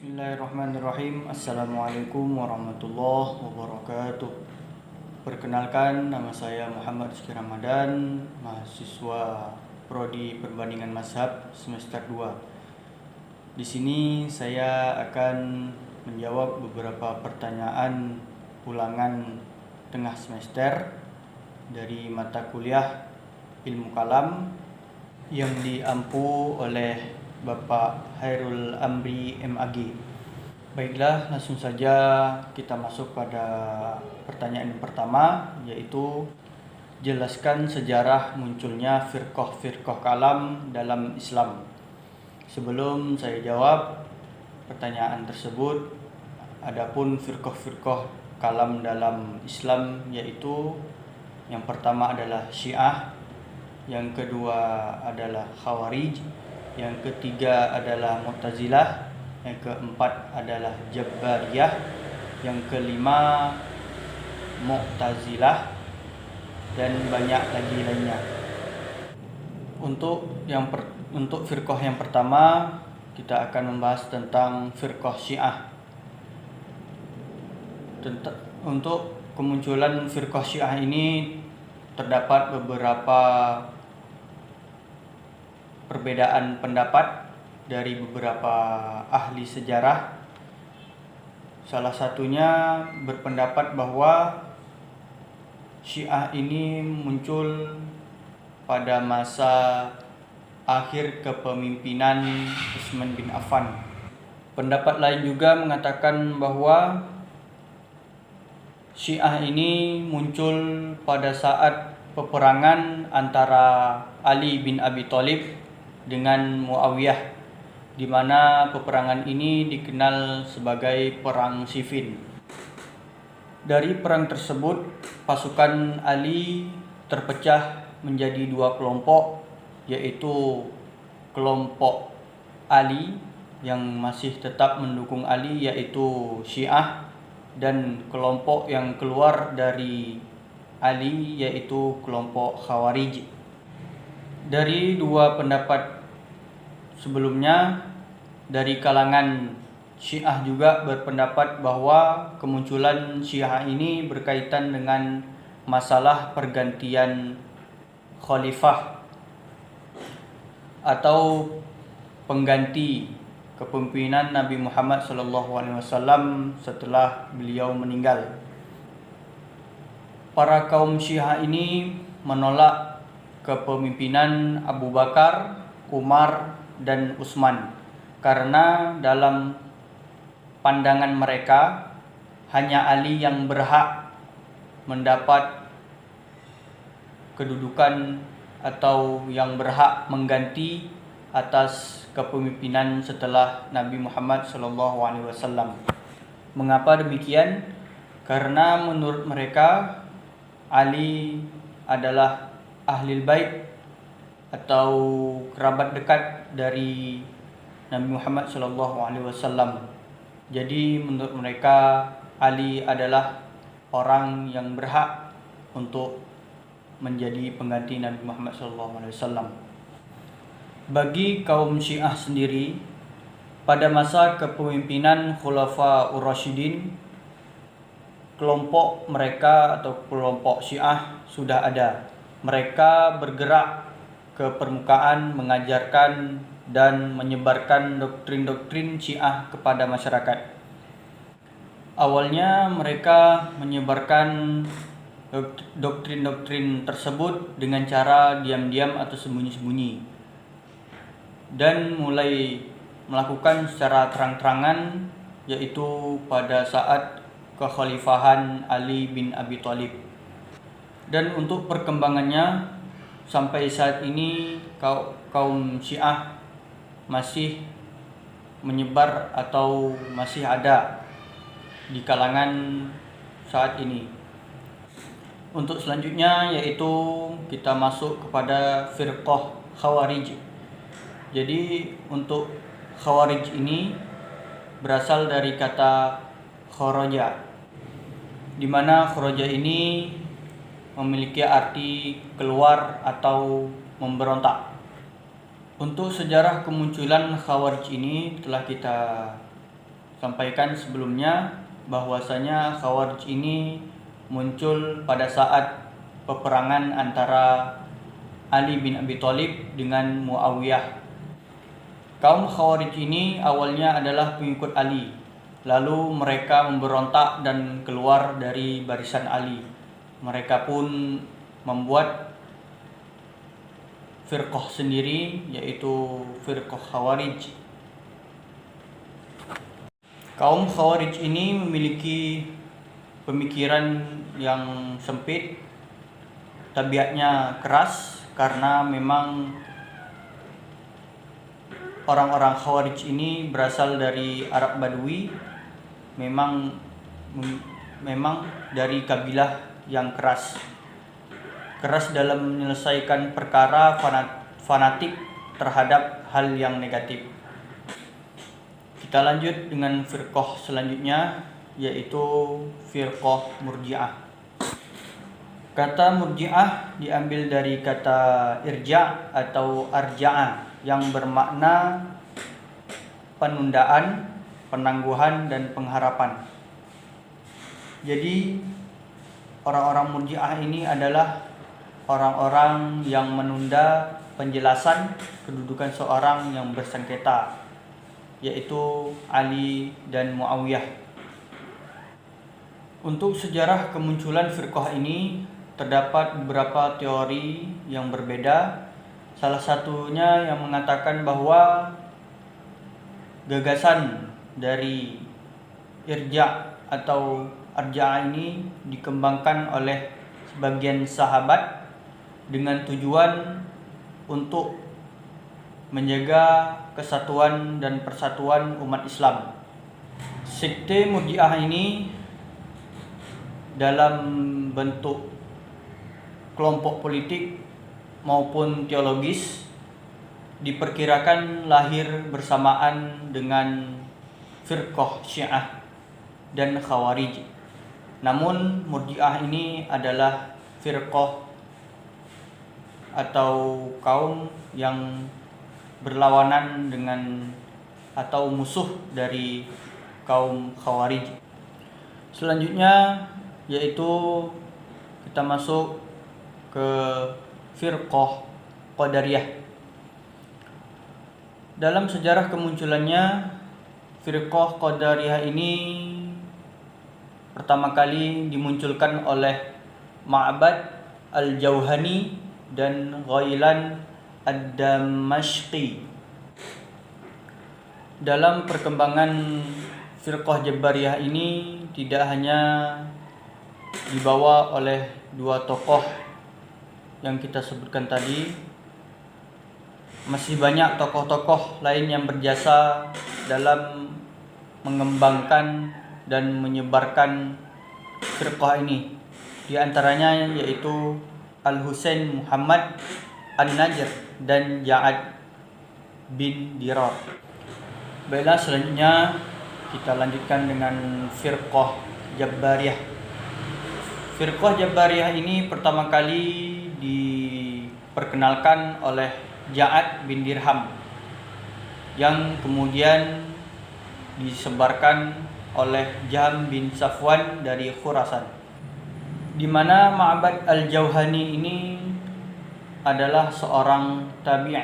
Bismillahirrahmanirrahim. Assalamualaikum warahmatullahi wabarakatuh. Perkenalkan, nama saya Muhammad Rizky Ramadan, mahasiswa Prodi Perbandingan Mazhab semester 2. Di sini saya akan menjawab beberapa pertanyaan ulangan tengah semester dari mata kuliah Ilmu Kalam yang diampu oleh Bapak Hairul Amri MAG. Baiklah, langsung saja kita masuk pada pertanyaan yang pertama, yaitu jelaskan sejarah munculnya firqah-firqah kalam dalam Islam. Sebelum saya jawab pertanyaan tersebut, adapun firqah-firqah kalam dalam Islam yaitu yang pertama adalah Syiah, yang kedua adalah Khawarij, yang ketiga adalah Mu'tazilah, yang keempat adalah Jabariyah, yang kelima Mu'tazilah, dan banyak lagi lainnya. Untuk firqah yang pertama, kita akan membahas tentang firqah Syiah. Untuk kemunculan firqah Syiah ini terdapat beberapa perbedaan pendapat dari beberapa ahli sejarah. Salah satunya berpendapat bahwa Syiah ini muncul pada masa akhir kepemimpinan Utsman bin Affan. Pendapat lain juga mengatakan bahwa Syiah ini muncul pada saat peperangan antara Ali bin Abi Thalib dengan Muawiyah, di mana peperangan ini dikenal sebagai Perang Siffin. Dari perang tersebut, pasukan Ali terpecah menjadi dua kelompok, yaitu kelompok Ali yang masih tetap mendukung Ali yaitu Syiah, dan kelompok yang keluar dari Ali yaitu kelompok Khawarij. Dari dua pendapat sebelumnya, dari kalangan Syiah juga berpendapat bahwa kemunculan Syiah ini berkaitan dengan masalah pergantian khalifah atau pengganti kepemimpinan Nabi Muhammad SAW setelah beliau meninggal. Para kaum Syiah ini menolak kepemimpinan Abu Bakar, Umar, dan Utsman karena dalam pandangan mereka hanya Ali yang berhak mendapat kedudukan atau yang berhak mengganti atas kepemimpinan setelah Nabi Muhammad SAW. Mengapa demikian? Karena menurut mereka Ali adalah Ahlul Bait atau kerabat dekat dari Nabi Muhammad SAW. Jadi menurut mereka Ali adalah orang yang berhak untuk menjadi pengganti Nabi Muhammad SAW. Bagi kaum Syiah sendiri, pada masa kepemimpinan Khulafaur Rasyidin, kelompok mereka atau kelompok Syiah sudah ada. Mereka bergerak ke permukaan, mengajarkan dan menyebarkan doktrin-doktrin Syiah kepada masyarakat. Awalnya mereka menyebarkan doktrin-doktrin tersebut dengan cara diam-diam atau sembunyi-sembunyi, dan mulai melakukan secara terang-terangan, yaitu pada saat kekhalifahan Ali bin Abi Thalib. Dan untuk perkembangannya sampai saat ini kaum Syiah masih menyebar atau masih ada di kalangan saat ini. Untuk selanjutnya yaitu kita masuk kepada firqah Khawarij. Jadi untuk Khawarij ini berasal dari kata kharaja, di mana kharaja ini memiliki arti keluar atau memberontak. Untuk sejarah kemunculan Khawarij ini telah kita sampaikan sebelumnya bahwasanya Khawarij ini muncul pada saat peperangan antara Ali bin Abi Thalib dengan Muawiyah. Kaum Khawarij ini awalnya adalah pengikut Ali, lalu mereka memberontak dan keluar dari barisan Ali. Mereka pun membuat firqah sendiri, yaitu firqah Khawarij. Kaum Khawarij ini memiliki pemikiran yang sempit, tabiatnya keras, karena memang orang-orang Khawarij ini berasal dari Arab Badui, memang dari kabilah yang keras dalam menyelesaikan perkara, fanatik terhadap hal yang negatif. Kita lanjut dengan firqah selanjutnya, yaitu firqah Murji'ah. Kata Murji'ah diambil dari kata irja' atau arja'a yang bermakna penundaan, penangguhan, dan pengharapan. Jadi orang-orang Murji'ah ini adalah orang-orang yang menunda penjelasan kedudukan seorang yang bersengketa, yaitu Ali dan Muawiyah. Untuk sejarah kemunculan firqah ini terdapat beberapa teori yang berbeda. Salah satunya yang mengatakan bahwa gagasan dari irja' atau arja'ah ini dikembangkan oleh sebagian sahabat dengan tujuan untuk menjaga kesatuan dan persatuan umat Islam. Sekte Murji'ah ini dalam bentuk kelompok politik maupun teologis diperkirakan lahir bersamaan dengan firqah Syiah dan Khawarij. Namun Murji'ah ini adalah firqah atau kaum yang berlawanan dengan atau musuh dari kaum Khawarij. Selanjutnya yaitu kita masuk ke firqah Qadariyah. Dalam sejarah kemunculannya, firqah Qadariyah ini pertama kali dimunculkan oleh Ma'bad al-Jauhani dan Ghailan ad-Damashqi. Dalam perkembangan firqah Jabariyah ini tidak hanya dibawa oleh dua tokoh yang kita sebutkan tadi, masih banyak tokoh-tokoh lain yang berjasa dalam mengembangkan dan menyebarkan firqah ini. Di antaranya yaitu Al-Husain Muhammad An-Najr dan Ja'ad bin Dirar. Baiklah, selanjutnya kita lanjutkan dengan firqah Jabariyah. Firqah Jabariyah ini pertama kali diperkenalkan oleh Ja'ad bin Dirham, yang kemudian disebarkan oleh Jahm bin Safwan dari Khurasan, di mana Ma'bad al-Jauhani ini adalah seorang tabi'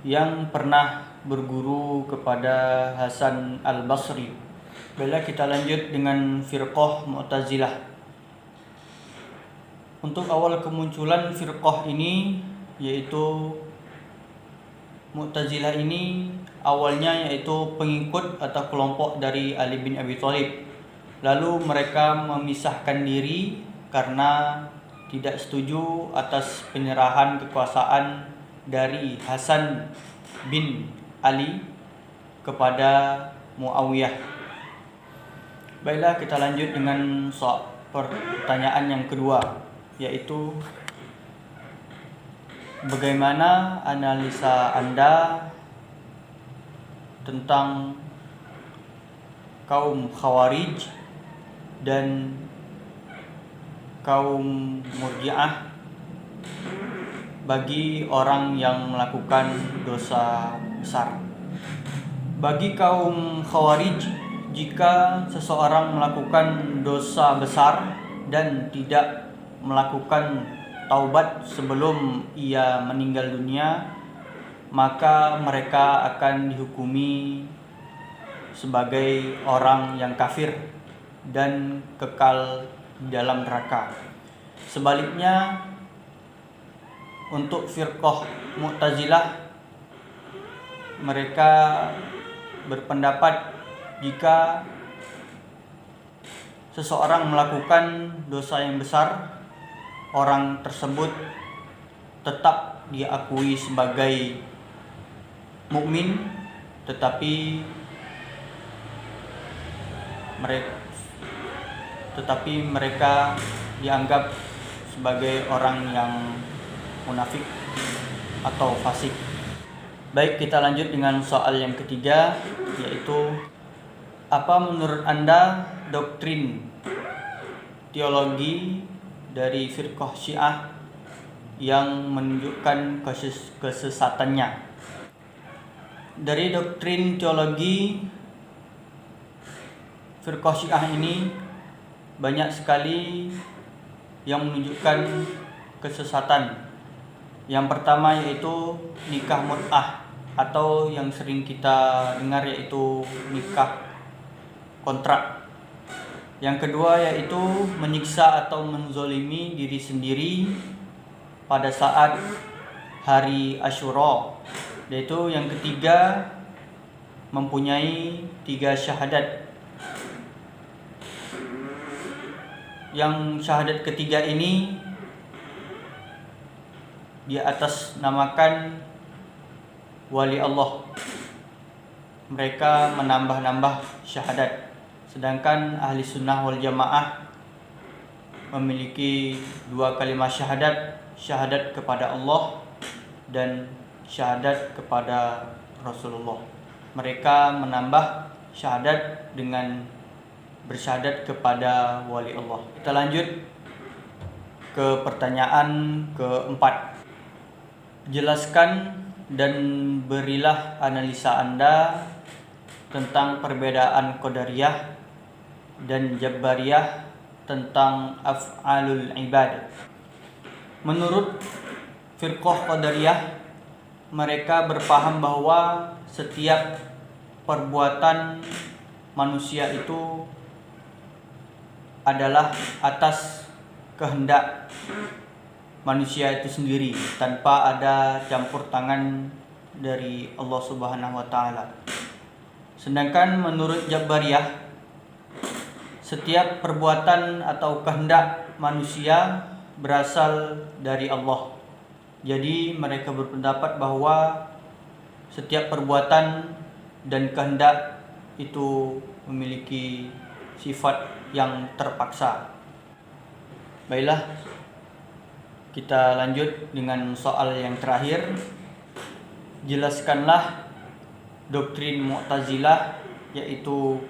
yang pernah berguru kepada Hasan al-Basri. Baiklah, kita lanjut dengan firqah Mu'tazilah. Untuk awal kemunculan firqah ini, yaitu Mu'tazilah ini awalnya yaitu pengikut atau kelompok dari Ali bin Abi Thalib. Lalu mereka memisahkan diri karena tidak setuju atas penyerahan kekuasaan dari Hasan bin Ali kepada Muawiyah. Baiklah, kita lanjut dengan pertanyaan yang kedua, yaitu bagaimana analisa Anda tentang kaum Khawarij dan kaum Murji'ah bagi orang yang melakukan dosa besar. Bagi kaum Khawarij, jika seseorang melakukan dosa besar dan tidak melakukan taubat sebelum ia meninggal dunia, maka mereka akan dihukumi sebagai orang yang kafir dan kekal di dalam neraka. Sebaliknya, untuk firqah Mu'tazilah, mereka berpendapat jika seseorang melakukan dosa yang besar, orang tersebut tetap diakui sebagai mukmin, tetapi mereka dianggap sebagai orang yang munafik atau fasik. Baik, kita lanjut dengan soal yang ketiga, yaitu apa menurut Anda doktrin teologi dari firqah Syiah yang menunjukkan kesesatannya? Dari doktrin teologi firqah Syiah ini banyak sekali yang menunjukkan kesesatan. Yang pertama yaitu nikah mut'ah, atau yang sering kita dengar yaitu nikah kontrak. Yang kedua yaitu menyiksa atau menzolimi diri sendiri pada saat hari Asyura. Yaitu yang ketiga, mempunyai 3 syahadat. Yang syahadat ketiga ini dia atas namakan wali Allah. Mereka menambah-nambah syahadat. Sedangkan ahli sunnah wal jamaah memiliki 2 kalimat syahadat, syahadat kepada Allah dan syahadat kepada Rasulullah. Mereka menambah syahadat dengan bersyahadat kepada wali Allah. Kita lanjut ke pertanyaan keempat. Jelaskan dan berilah analisa Anda tentang perbedaan Qadariyah dan Jabariyah tentang af'alul ibad. Menurut firqah Qadariyah, mereka berpaham bahwa setiap perbuatan manusia itu adalah atas kehendak manusia itu sendiri, tanpa ada campur tangan dari Allah Subhanahu wa taala. Sedangkan menurut Jabariyah, setiap perbuatan atau kehendak manusia berasal dari Allah. Jadi mereka berpendapat bahwa setiap perbuatan dan kehendak itu memiliki sifat yang terpaksa. Baiklah, kita lanjut dengan soal yang terakhir. Jelaskanlah doktrin Mu'tazilah, yaitu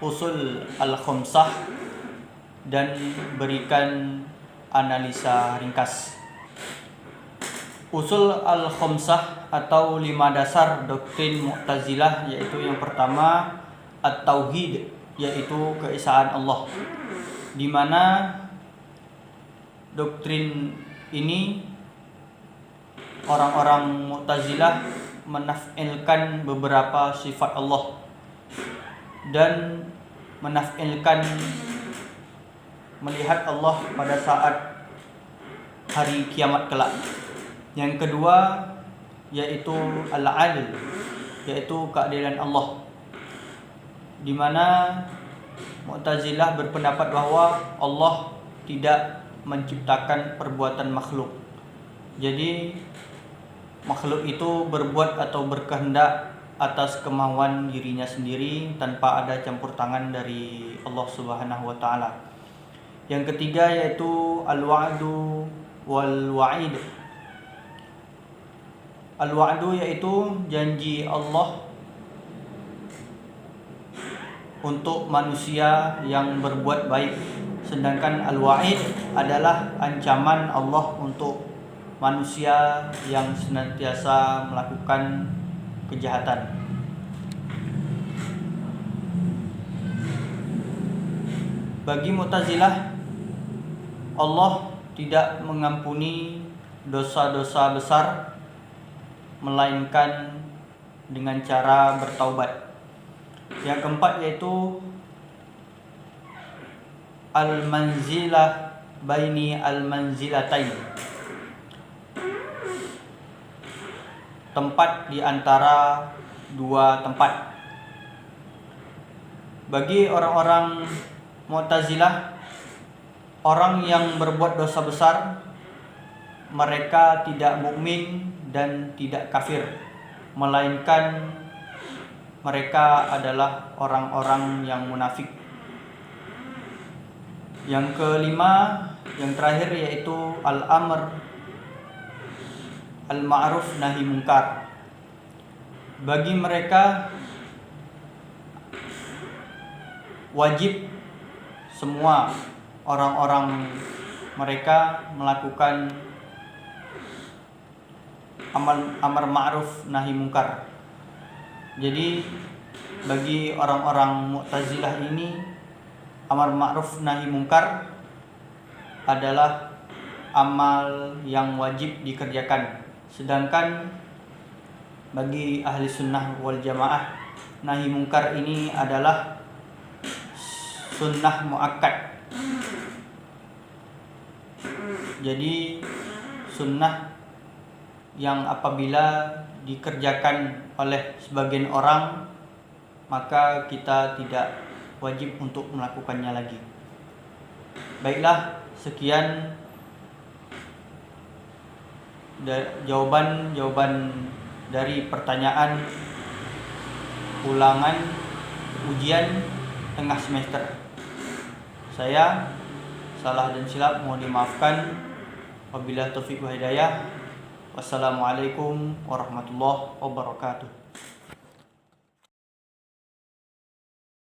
usul al-khamsah, dan berikan analisa ringkas. Usul al-khamsah atau 5 dasar doktrin Mu'tazilah, yaitu yang pertama at-tauhid, yaitu keesaan Allah, di mana doktrin ini orang-orang Mu'tazilah menaf'ilkan beberapa sifat Allah dan menaf'ilkan melihat Allah pada saat hari kiamat kelak. Yang kedua yaitu al-adl, yaitu keadilan Allah, di mana Mu'tazilah berpendapat bahwa Allah tidak menciptakan perbuatan makhluk. Jadi makhluk itu berbuat atau berkehendak atas kemauan dirinya sendiri tanpa ada campur tangan dari Allah Subhanahu wa taala. Yang ketiga yaitu al-wa'du wal wa'id. Al-wa'du yaitu janji Allah untuk manusia yang berbuat baik, sedangkan al-wa'id adalah ancaman Allah untuk manusia yang senantiasa melakukan kejahatan. Bagi Mu'tazilah, Allah tidak mengampuni dosa-dosa besar melainkan dengan cara bertaubat. Yang keempat yaitu al-manzilah baini al-manzilatain, tempat di antara dua tempat. Bagi orang-orang Mu'tazilah, orang yang berbuat dosa besar, mereka tidak mukmin dan tidak kafir, melainkan mereka adalah orang-orang yang munafik. Yang kelima, yang terakhir yaitu al-amr al-ma'ruf nahi munkar. Bagi mereka wajib semua orang-orang mereka melakukan amar ma'ruf nahi munkar. Jadi bagi orang-orang Mu'tazilah ini, amar ma'ruf nahi munkar adalah amal yang wajib dikerjakan. Sedangkan bagi ahli sunnah wal jamaah, nahi munkar ini adalah sunnah muakkad. Jadi sunnah yang apabila dikerjakan oleh sebagian orang, maka kita tidak wajib untuk melakukannya lagi. Baiklah, sekian jawaban dari pertanyaan ulangan ujian tengah semester. Saya salah dan silap mohon dimaafkan. Wabillahi taufiq wa hidayah. Wassalamualaikum warahmatullahi wabarakatuh.